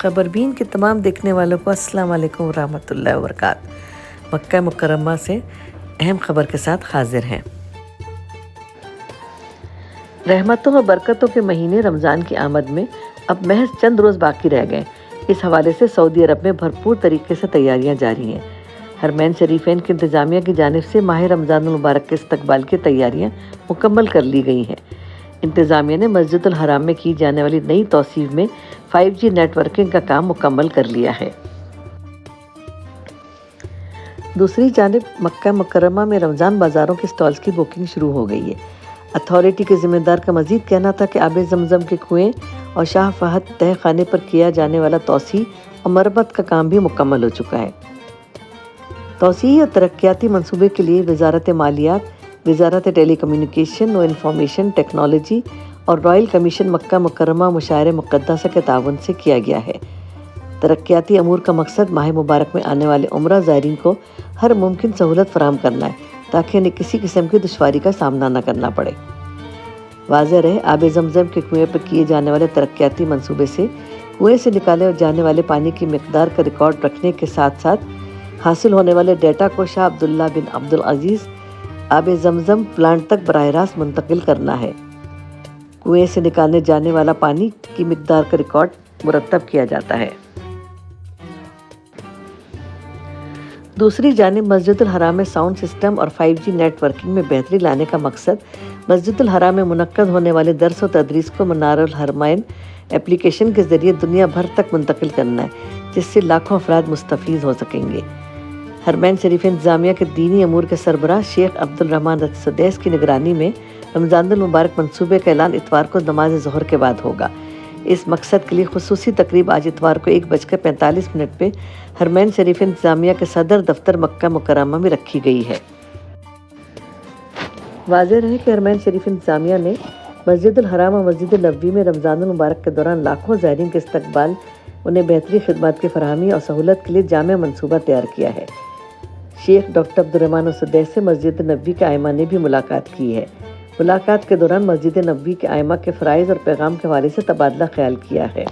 خبربین کے تمام دیکھنے والوں کو السلام علیکم ورحمۃ اللہ وبرکاتہ۔ مکہ مکرمہ سے اہم خبر کے ساتھ حاضر ہیں۔ رحمتوں و برکتوں کے مہینے رمضان کی آمد میں اب محض چند روز باقی رہ گئے۔ اس حوالے سے سعودی عرب میں بھرپور طریقے سے تیاریاں جاری ہیں۔ حرمین شریفین کی انتظامیہ کی جانب سے ماہ رمضان المبارک کے استقبال کی تیاریاں مکمل کر لی گئی ہیں۔ انتظامیہ نے مسجد الحرام میں کی جانے والی نئی توسیع میں 5G نیٹ ورکنگ کا کام مکمل کر لیا ہے۔ دوسری جانب مکہ مکرمہ میں رمضان بازاروں کے سٹالز کی بکنگ شروع ہو گئی ہے۔ اتھارٹی کے ذمہ دار کا مزید کہنا تھا کہ آب زمزم کے کنویں اور شاہ فہد تہ خانے پر کیا جانے والا توسیع اور مرمت کا کام بھی مکمل ہو چکا ہے۔ توسیعی اور ترقیاتی منصوبے کے لیے وزارت مالیات، وزارت ٹیلی کمیونیکیشن و انفارمیشن ٹیکنالوجی اور رائل کمیشن مکہ مکرمہ مشاعر مقدسہ کے تعاون سے کیا گیا ہے۔ ترقیاتی امور کا مقصد ماہ مبارک میں آنے والے عمرہ زائرین کو ہر ممکن سہولت فراہم کرنا ہے تاکہ انہیں کسی قسم کی دشواری کا سامنا نہ کرنا پڑے۔ واضح رہے، آب زمزم کے کنویں پر کیے جانے والے ترقیاتی منصوبے سے کنویں سے نکالے جانے والے پانی کی مقدار کا ریکارڈ رکھنے کے ساتھ ساتھ حاصل ہونے والے ڈیٹا کو شاہ عبداللہ بن عبدالعزیز آب زمزم پلانٹ تک براہ راست منتقل کرنا ہے۔ کنویں سے نکالنے جانے والا پانی کی مقدار کا ریکارڈ مرتب کیا جاتا ہے۔ دوسری جانب مسجد الحرام میں ساؤنڈ سسٹم اور 5G نیٹ ورکنگ میں بہتری لانے کا مقصد مسجد الحرام میں منعقد ہونے والے درس و تدریس کو منار الحرمین اپلیکیشن کے ذریعے دنیا بھر تک منتقل کرنا ہے، جس سے لاکھوں افراد مستفید ہو سکیں گے۔ حرمین شریف انتظامیہ کے دینی امور کے سربراہ شیخ عبد الرحمن السدیس کی نگرانی میں رمضان المبارک منصوبے کا اعلان اتوار کو نماز ظہر کے بعد ہوگا۔ اس مقصد کے لیے خصوصی تقریب آج اتوار کو 1:45 پہ حرمین شریف انتظامیہ کے صدر دفتر مکہ مکرمہ میں رکھی گئی ہے۔ واضح رہے کہ حرمین شریف انتظامیہ نے مسجد الحرام اور مسجد نبوی میں رمضان المبارک کے دوران لاکھوں زائرین کے استقبال، انہیں بہتری خدمات کی فراہمی اور سہولت کے لیے جامع منصوبہ تیار کیا ہے۔ شیخ ڈاکٹر عبد الرحمن السدیس سے مسجد نبوی کے ائمہ نے بھی ملاقات کی ہے۔ ملاقات کے دوران مسجد نبوی کے ائمہ کے فرائض اور پیغام کے حوالے سے تبادلہ خیال کیا ہے۔